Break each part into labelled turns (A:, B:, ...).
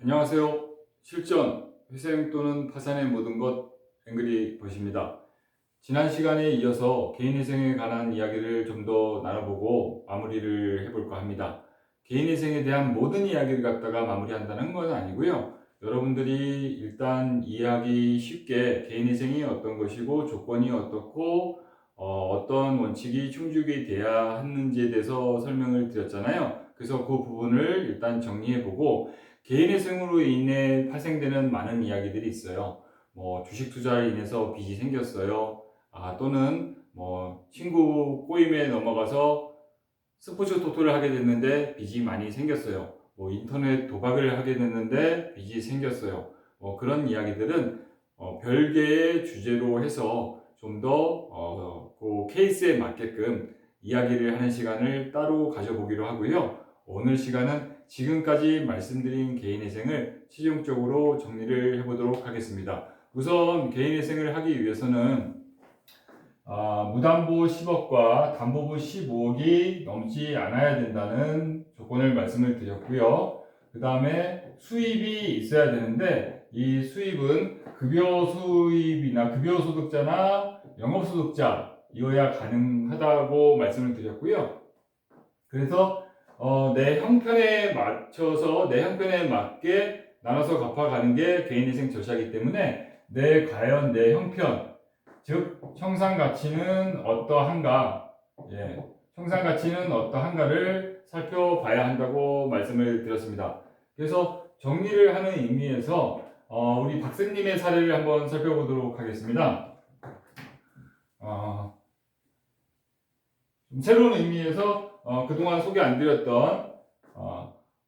A: 안녕하세요. 실전, 회생 또는 파산의 모든 것 앵그리버시입니다. 지난 시간에 이어서 개인회생에 관한 이야기를 좀 더 나눠보고 마무리를 해볼까 합니다. 개인회생에 대한 모든 이야기를 갖다가 마무리한다는 건 아니고요. 여러분들이 일단 이해하기 쉽게 개인회생이 어떤 것이고 조건이 어떻고 어떤 원칙이 충족이 돼야 하는지에 대해서 설명을 드렸잖아요. 그래서 그 부분을 일단 정리해보고 개인회생으로 인해 발생되는 많은 이야기들이 있어요. 주식 투자로 인해서 빚이 생겼어요. 또는 친구 꼬임에 넘어가서 스포츠 토토를 하게 됐는데 빚이 많이 생겼어요. 인터넷 도박을 하게 됐는데 빚이 생겼어요. 그런 이야기들은 별개의 주제로 해서 좀 더 그 케이스에 맞게끔 이야기를 하는 시간을 따로 가져보기로 하고요. 오늘 시간은 지금까지 말씀드린 개인회생을 최종적으로 정리를 해보도록 하겠습니다. 우선 개인회생을 하기 위해서는 무담보 10억과 담보부 15억이 넘지 않아야 된다는 조건을 말씀을 드렸고요. 그 다음에 수입이 있어야 되는데 이 수입은 급여 수입이나 급여 소득자나 영업소득자이어야 가능하다고 말씀을 드렸고요. 그래서 내 형편에 맞춰서 내 형편에 맞게 나눠서 갚아가는 게 개인회생 절차이기 때문에 과연 내 형편, 즉 청산가치는 어떠한가, 청산가치는 어떠한가를 살펴봐야 한다고 말씀을 드렸습니다. 그래서 정리를 하는 의미에서 우리 박사님의 사례를 한번 살펴보도록 하겠습니다. 새로운 의미에서 그동안 소개 안 드렸던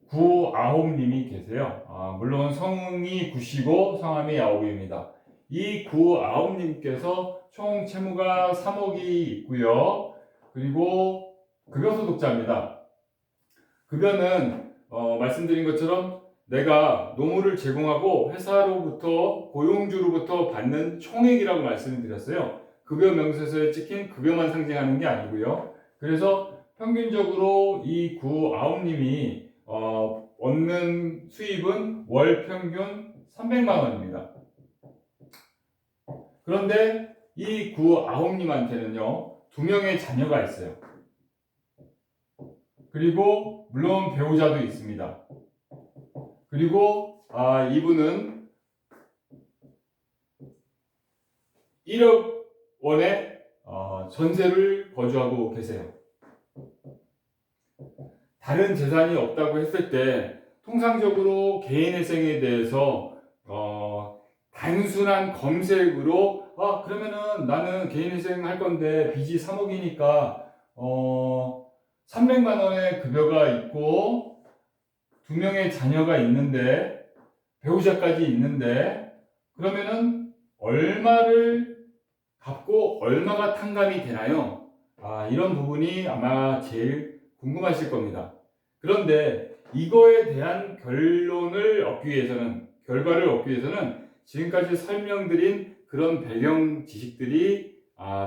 A: 구아홉님이 계세요. 물론 성이 구시고 성함이 아홉입니다. 이 구아홉님께서 총 채무가 3억이 있고요. 그리고 급여소득자입니다. 급여는 말씀드린 것처럼 내가 노무를 제공하고 회사로부터 고용주로부터 받는 총액이라고 말씀을 드렸어요. 급여 명세서에 찍힌 급여만 상징하는 게 아니고요. 그래서 평균적으로 이 구아홉님이 얻는 수입은 월 평균 300만 원입니다. 그런데 이 구아홉님한테는요, 2명의 자녀가 있어요. 그리고 물론 배우자도 있습니다. 그리고 이분은 1억 원의 전세를 거주하고 계세요. 다른 재산이 없다고 했을 때 통상적으로 개인회생에 대해서 단순한 검색으로 그러면은 나는 개인회생 할 건데 빚이 3억이니까 300만 원의 급여가 있고 2명의 자녀가 있는데 배우자까지 있는데 그러면은 얼마를 갚고 얼마가 탕감이 되나요? 이런 부분이 아마 제일 궁금하실 겁니다. 그런데 이거에 대한 결과를 얻기 위해서는 지금까지 설명드린 그런 배경 지식들이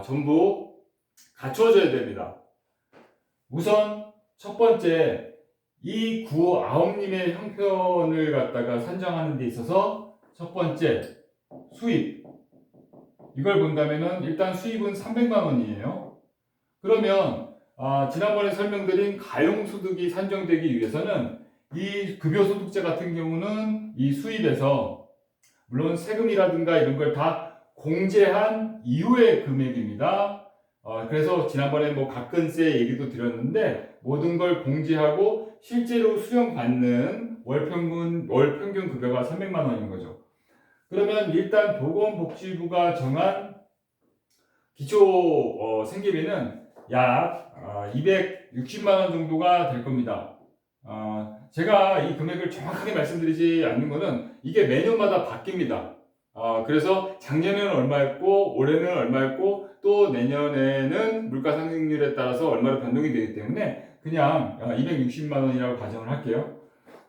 A: 전부 갖춰져야 됩니다. 우선 첫 번째, 이 구아홉님의 형편을 갖다가 산정하는 데 있어서 첫 번째, 수입. 이걸 본다면은 일단 수입은 300만 원이에요. 그러면 지난번에 설명드린 가용소득이 산정되기 위해서는 이 급여소득자 같은 경우는 이 수입에서 물론 세금이라든가 이런 걸 다 공제한 이후의 금액입니다. 그래서 지난번에 각근세 얘기도 드렸는데 모든 걸 공제하고 실제로 수령받는 월평균 급여가 300만 원인 거죠. 그러면 일단 보건복지부가 정한 기초 생계비는 약 260만 원 정도가 될 겁니다. 제가 이 금액을 정확하게 말씀드리지 않는 것은 이게 매년마다 바뀝니다. 그래서 작년에는 얼마였고 올해는 얼마였고 또 내년에는 물가상승률에 따라서 얼마로 변동이 되기 때문에 그냥 260만 원이라고 가정을 할게요.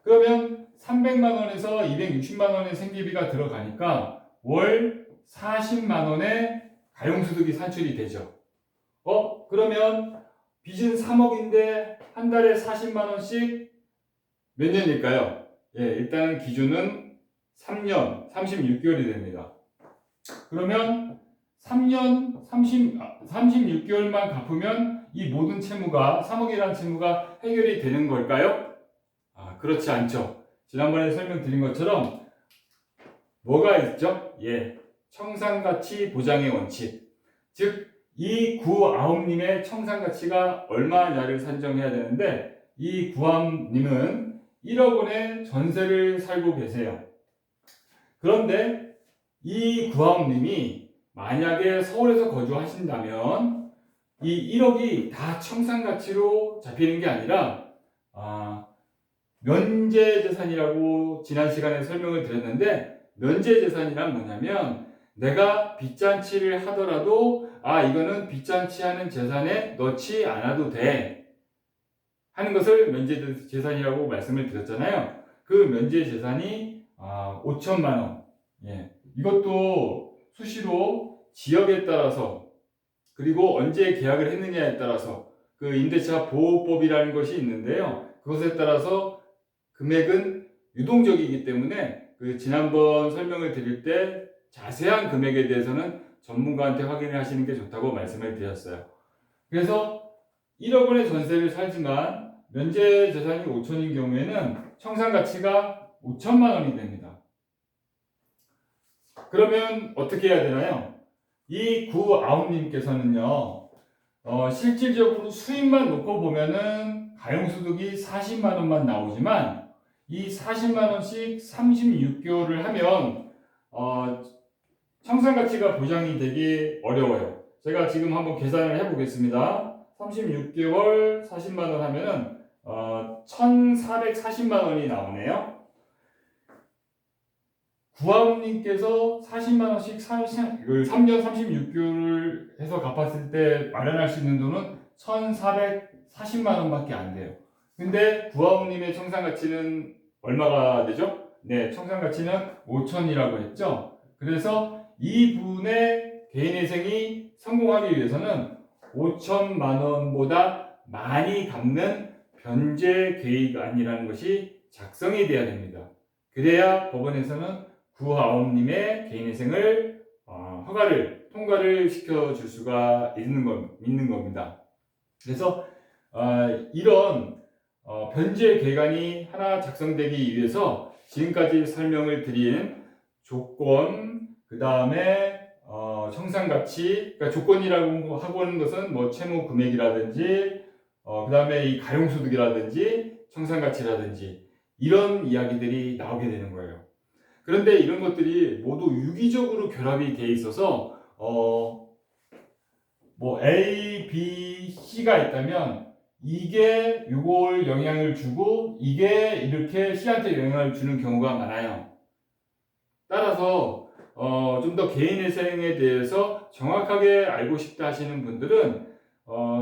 A: 그러면 300만 원에서 260만 원의 생계비가 들어가니까 월 40만 원의 가용소득이 산출이 되죠. 그러면 빚은 3억인데 한 달에 40만 원씩 몇 년일까요? 일단 기준은 3년 36개월이 됩니다. 그러면 36개월만 갚으면 이 모든 채무가 3억이라는 채무가 해결이 되는 걸까요? 그렇지 않죠. 지난번에 설명드린 것처럼 뭐가 있죠? 청산가치 보장의 원칙. 즉, 이 구아홉님의 청산가치가 얼마냐를 산정해야 되는데, 이 구아홉님은 1억 원의 전세를 살고 계세요. 그런데 이 구아홉님이 만약에 서울에서 거주하신다면 이 1억이 다 청산가치로 잡히는 게 아니라 면제재산이라고 지난 시간에 설명을 드렸는데, 면제재산이란 뭐냐면 내가 빚잔치를 하더라도 이거는 빚잔치하는 재산에 넣지 않아도 돼 하는 것을 면제재산이라고 말씀을 드렸잖아요. 그 면제재산이 5천만 원. 이것도 수시로 지역에 따라서 그리고 언제 계약을 했느냐에 따라서 그 임대차 보호법이라는 것이 있는데요. 그것에 따라서 금액은 유동적이기 때문에 그 지난번 설명을 드릴 때 자세한 금액에 대해서는 전문가한테 확인을 하시는 게 좋다고 말씀을 드렸어요. 그래서 1억 원의 전세를 살지만 면제 재산이 5천인 경우에는 청산 가치가 5천만 원이 됩니다. 그러면 어떻게 해야 되나요? 이 구아홉님께서는요, 실질적으로 수입만 놓고 보면은 가용소득이 40만 원만 나오지만 이 40만 원씩 36개월을 하면 청산가치가 보장이 되기 어려워요. 제가 지금 한번 계산을 해보겠습니다. 36개월 40만 원 하면은 1,440만 원이 나오네요. 구아홉님께서 40만 원씩 3년 36개월을 해서 갚았을 때 마련할 수 있는 돈은 1,440만 원밖에 안 돼요. 근데 구아홉님의 청산가치는 얼마가 되죠? 청산가치는 5천이라고 했죠. 그래서 이분의 개인회생이 성공하기 위해서는 5천만 원보다 많이 갚는 변제 계획안이라는 것이 작성이 돼야 됩니다. 그래야 법원에서는 구아홉님의 개인회생을 통과를 시켜줄 수가 있는 겁니다. 그래서 이런 변제 계획안이 하나 작성되기 위해서 지금까지 설명을 드린 조건, 그 다음에 청산가치, 그러니까 조건이라고 하고 있는 것은 뭐 채무 금액이라든지 그 다음에 이 가용소득이라든지 청산가치라든지 이런 이야기들이 나오게 되는 거예요. 그런데 이런 것들이 모두 유기적으로 결합이 돼 있어서 뭐 A, B, C가 있다면 이게 요걸 영향을 주고 이게 이렇게 C한테 영향을 주는 경우가 많아요. 따라서 좀 더 개인회생에 대해서 정확하게 알고 싶다 하시는 분들은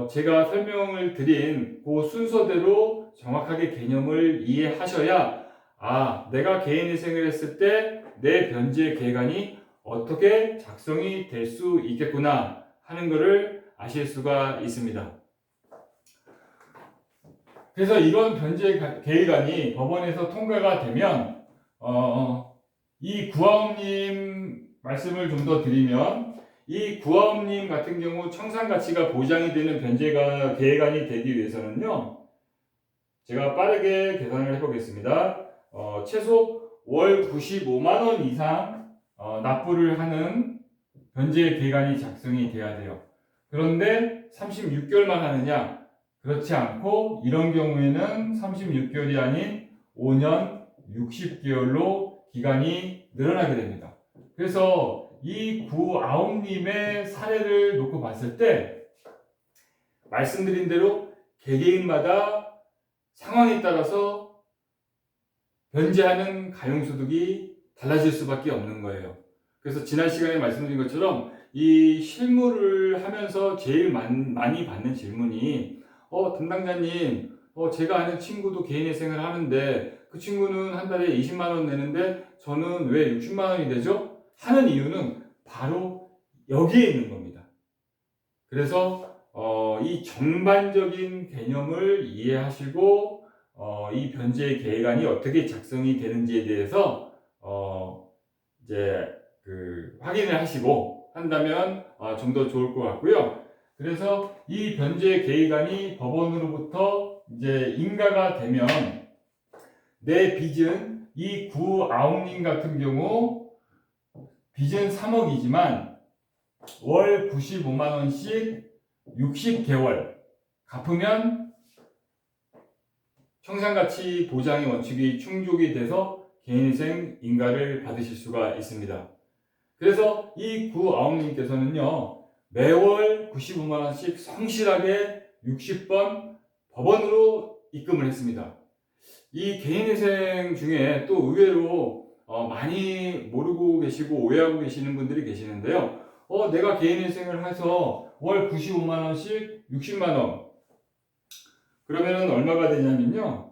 A: 제가 설명을 드린 그 순서대로 정확하게 개념을 이해하셔야 내가 개인회생을 했을 때 내 변제 계획안이 어떻게 작성이 될 수 있겠구나 하는 것을 아실 수가 있습니다. 그래서 이런 변제 계획안이 법원에서 통과가 되면 이 구아홉님 말씀을 좀 더 드리면 이 구아홉님 같은 경우 청산가치가 보장이 되는 변제가 계획안이 되기 위해서는요, 제가 빠르게 계산을 해보겠습니다. 최소 월 95만 원 이상 납부를 하는 변제 계획안이 작성이 돼야 돼요. 그런데 36개월만 하느냐? 그렇지 않고 이런 경우에는 36개월이 아닌 5년 60개월로 기간이 늘어나게 됩니다. 그래서 이 구아홉님의 사례를 놓고 봤을 때 말씀드린 대로 개개인마다 상황에 따라서 변제하는 가용소득이 달라질 수밖에 없는 거예요. 그래서 지난 시간에 말씀드린 것처럼 이 실무를 하면서 제일 많이 받는 질문이 담당자님, 제가 아는 친구도 개인회생을 하는데 그 친구는 한 달에 20만 원 내는데 저는 왜 60만 원이 되죠? 하는 이유는 바로 여기에 있는 겁니다. 그래서 이 전반적인 개념을 이해하시고 이 변제 계획안이 어떻게 작성이 되는지에 대해서 이제 확인을 하시고 한다면 좀 더 좋을 것 같고요. 그래서 이 변제 계획안이 법원으로부터 이제 인가가 되면 내 빚은 이 구아웅님 같은 경우 빚은 3억이지만 월 95만 원씩 60개월 갚으면 청산가치 보장의 원칙이 충족이 돼서 개인회생 인가를 받으실 수가 있습니다. 그래서 이 구아웅님께서는요 매월 95만 원씩 성실하게 60번 법원으로 입금을 했습니다. 이 개인회생 중에 또 의외로 많이 모르고 계시고 오해하고 계시는 분들이 계시는데요. 내가 개인회생을 해서 월 95만 원씩 60만 원 그러면은 얼마가 되냐면요.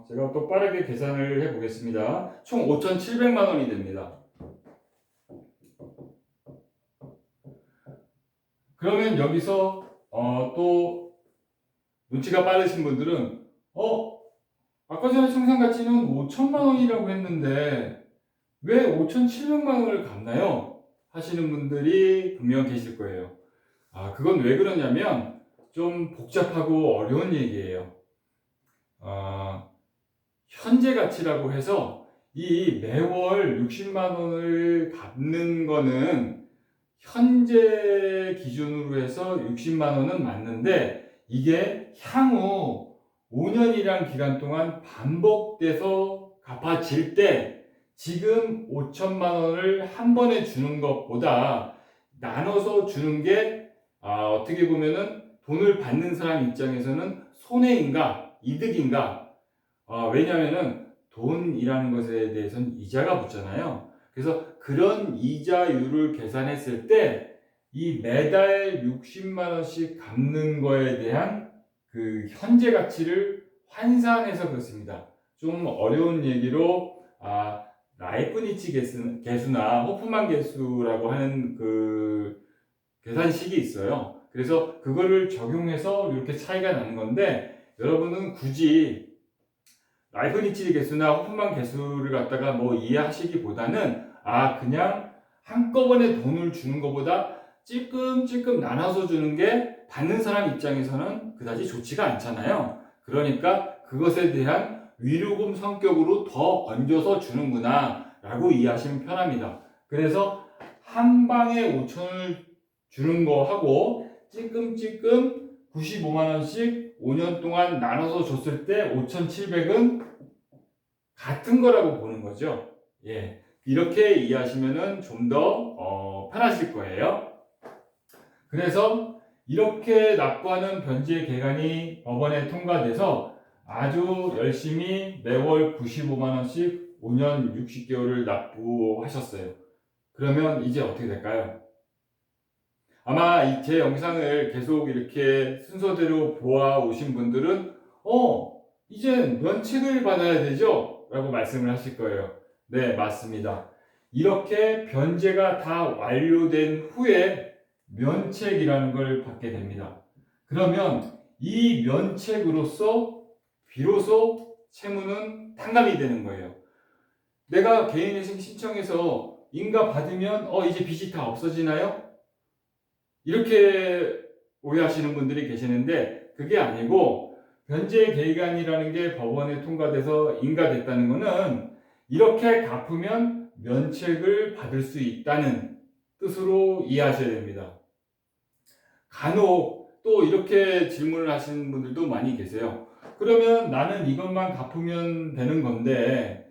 A: 제가 또 빠르게 계산을 해 보겠습니다. 총 5,700만 원이 됩니다. 그러면 여기서 또 눈치가 빠르신 분들은 아까 전에 청산가치는 5천만 원이라고 했는데 왜 5,700만 원을 갚나요? 하시는 분들이 분명 계실 거예요. 그건 왜 그러냐면 좀 복잡하고 어려운 얘기예요. 현재 가치라고 해서 이 매월 60만 원을 갚는 거는 현재 기준으로 해서 60만 원은 맞는데 이게 향후 5년이란 기간 동안 반복돼서 갚아질 때 지금 5천만 원을 한 번에 주는 것보다 나눠서 주는 게 어떻게 보면은 돈을 받는 사람 입장에서는 손해인가 이득인가? 왜냐하면은 돈이라는 것에 대해서는 이자가 붙잖아요. 그래서 그런 이자율을 계산했을 때 이 매달 60만 원씩 갚는 거에 대한 그 현재 가치를 환산해서 그렇습니다. 좀 어려운 얘기로 라이프니츠 계수나 호프만 계수라고 하는 그 계산식이 있어요. 그래서 그거를 적용해서 이렇게 차이가 나는 건데 여러분은 굳이 라이프니츠 계수나 호프만 계수를 갖다가 이해하시기보다는 그냥 한꺼번에 돈을 주는 것보다 찔끔찔끔 나눠서 주는 게 받는 사람 입장에서는 그다지 좋지가 않잖아요. 그러니까 그것에 대한 위로금 성격으로 더 얹어서 주는구나 라고 이해하시면 편합니다. 그래서 한 방에 5천을 주는 거 하고 찔끔찔끔 95만 원씩 5년 동안 나눠서 줬을 때 5,700은 같은 거라고 보는 거죠. 예. 이렇게 이해하시면은 좀 더 편하실 거예요. 그래서 이렇게 납부하는 변제 계간이 법원에 통과돼서 아주 열심히 매월 95만 원씩 5년 60개월을 납부하셨어요. 그러면 이제 어떻게 될까요? 아마 제 영상을 계속 이렇게 순서대로 보아오신 분들은 이젠 면책을 받아야 되죠? 라고 말씀을 하실 거예요. 네, 맞습니다. 이렇게 변제가 다 완료된 후에 면책이라는 걸 받게 됩니다. 그러면 이 면책으로서 비로소 채무는 탕감이 되는 거예요. 내가 개인회생 신청해서 인가 받으면 이제 빚이 다 없어지나요? 이렇게 오해하시는 분들이 계시는데 그게 아니고 변제 계획안이라는 게 법원에 통과돼서 인가됐다는 것은 이렇게 갚으면 면책을 받을 수 있다는 뜻으로 이해하셔야 됩니다. 간혹 또 이렇게 질문을 하시는 분들도 많이 계세요. 그러면 나는 이것만 갚으면 되는 건데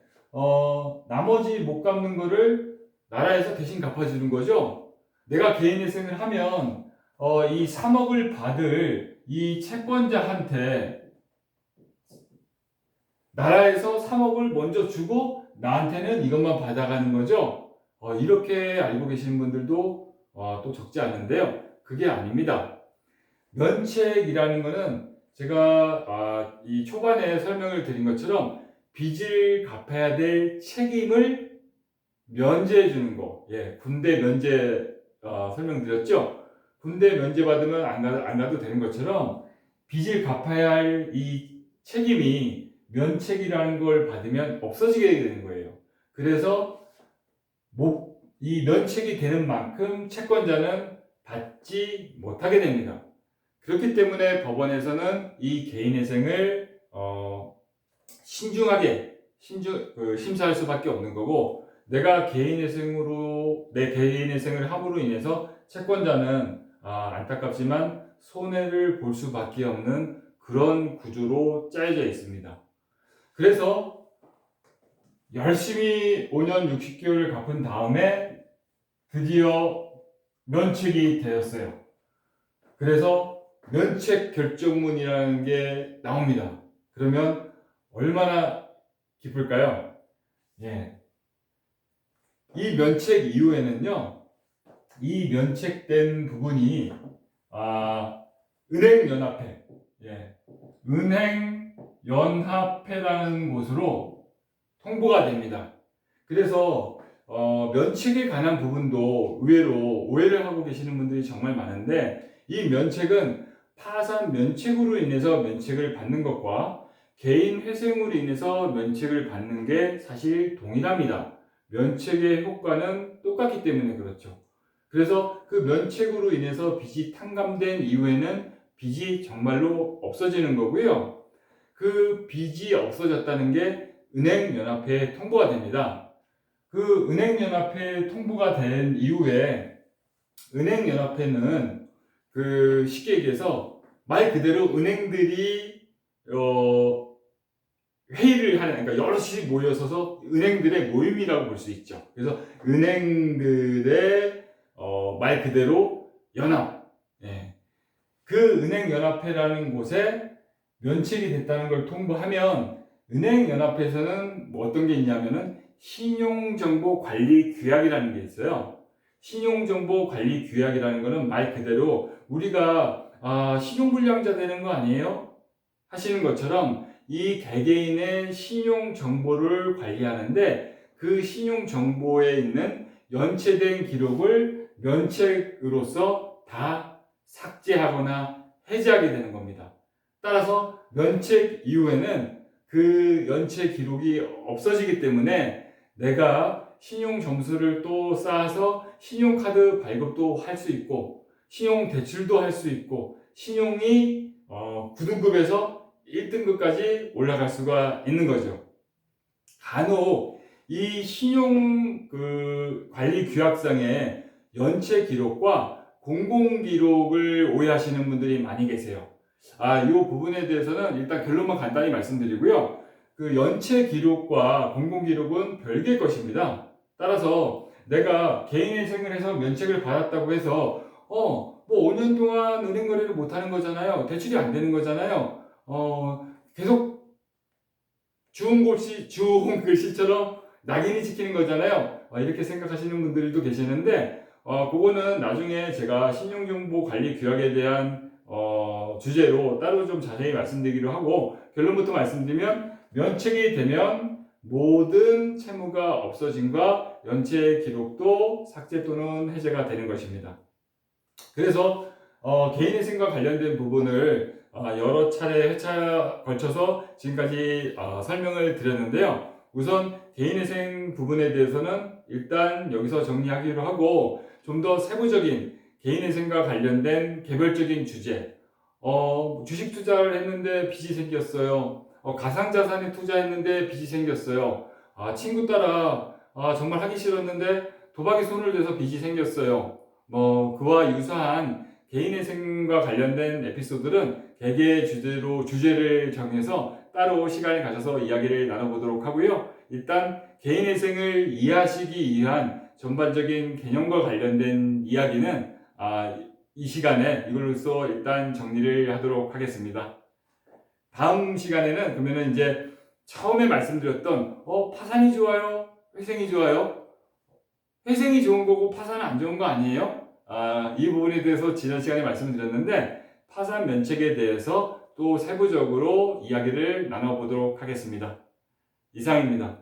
A: 나머지 못 갚는 거를 나라에서 대신 갚아주는 거죠? 내가 개인회생을 하면 이 3억을 받을 이 채권자한테 나라에서 3억을 먼저 주고 나한테는 이것만 받아가는 거죠. 이렇게 알고 계시는 분들도 또 적지 않은데요. 그게 아닙니다. 면책이라는 것은 제가 이 초반에 설명을 드린 것처럼 빚을 갚아야 될 책임을 면제해 주는 거. 군대 면제 설명드렸죠. 군대 면제 받으면 안 가도 되는 것처럼 빚을 갚아야 할 이 책임이 면책이라는 걸 받으면 없어지게 되는 거예요. 그래서 이 면책이 되는 만큼 채권자는 받지 못하게 됩니다. 그렇기 때문에 법원에서는 이 개인회생을 신중하게 심사할 수밖에 없는 거고, 내가 내 개인회생을 함으로 인해서 채권자는 안타깝지만 손해를 볼 수밖에 없는 그런 구조로 짜여져 있습니다. 그래서 열심히 5년 60개월을 갚은 다음에 드디어 면책이 되었어요. 그래서 면책 결정문이라는 게 나옵니다. 그러면 얼마나 기쁠까요? 예. 이 면책 이후에는요, 이 면책된 부분이 은행연합회, 은행연합회라는 곳으로 통보가 됩니다. 그래서 면책에 관한 부분도 의외로 오해를 하고 계시는 분들이 정말 많은데, 이 면책은 파산 면책으로 인해서 면책을 받는 것과 개인 회생으로 인해서 면책을 받는 게 사실 동일합니다. 면책의 효과는 똑같기 때문에 그렇죠. 그래서 그 면책으로 인해서 빚이 탕감된 이후에는 빚이 정말로 없어지는 거고요. 그 빚이 없어졌다는 게 은행연합회에 통보가 됩니다. 그 은행연합회에 통보가 된 이후에 은행연합회는 쉽게 얘기해서 말 그대로 은행들이 회의를 하는, 그러니까 여럿이 모여서서 은행들의 모임이라고 볼 수 있죠. 그래서 은행들의 말 그대로 연합, 그 은행연합회라는 곳에 면책이 됐다는 걸 통보하면, 은행연합회에서는 어떤 게 있냐면은 신용정보관리규약이라는 게 있어요. 신용정보관리규약이라는 거는 말 그대로 우리가 신용불량자 되는 거 아니에요? 하시는 것처럼 이 개개인의 신용정보를 관리하는데, 그 신용정보에 있는 연체된 기록을 면책으로서 다 삭제하거나 해제하게 되는 겁니다. 따라서 면책 이후에는 그 연체 기록이 없어지기 때문에 내가 신용 점수를 또 쌓아서 신용카드 발급도 할 수 있고, 신용 대출도 할 수 있고, 신용이 9등급에서 1등급까지 올라갈 수가 있는 거죠. 간혹 이 신용 관리 규약상의 연체 기록과 공공 기록을 오해하시는 분들이 많이 계세요. 이 부분에 대해서는 일단 결론만 간단히 말씀드리고요. 그 연체 기록과 공공 기록은 별개의 것입니다. 따라서 내가 개인회생을 해서 면책을 받았다고 해서 뭐 5년 동안 은행 거래를 못 하는 거잖아요. 대출이 안 되는 거잖아요. 계속 주운 글씨처럼 낙인이 찍히는 거잖아요. 이렇게 생각하시는 분들도 계시는데, 그거는 나중에 제가 신용정보관리규약에 대한 주제로 따로 좀 자세히 말씀드리기로 하고, 결론부터 말씀드리면 면책이 되면 모든 채무가 없어짐과 연체 기록도 삭제 또는 해제가 되는 것입니다. 그래서 개인회생과 관련된 부분을 여러 차례 회차 걸쳐서 지금까지 설명을 드렸는데요. 우선 개인회생 부분에 대해서는 일단 여기서 정리하기로 하고, 좀 더 세부적인 개인회생과 관련된 개별적인 주제, 주식 투자를 했는데 빚이 생겼어요. 가상자산에 투자했는데 빚이 생겼어요. 친구 따라 정말 하기 싫었는데 도박에 손을 대서 빚이 생겼어요. 그와 유사한 개인회생과 관련된 에피소드는 개개의 주제를 정해서 따로 시간을 가져서 이야기를 나눠보도록 하고요. 일단 개인회생을 이해하시기 위한 전반적인 개념과 관련된 이야기는 이 시간에 이걸로써 일단 정리를 하도록 하겠습니다. 다음 시간에는 그러면은 이제 처음에 말씀드렸던 파산이 좋아요? 회생이 좋아요? 회생이 좋은 거고 파산은 안 좋은 거 아니에요? 이 부분에 대해서 지난 시간에 말씀드렸는데, 파산 면책에 대해서 또 세부적으로 이야기를 나눠보도록 하겠습니다. 이상입니다.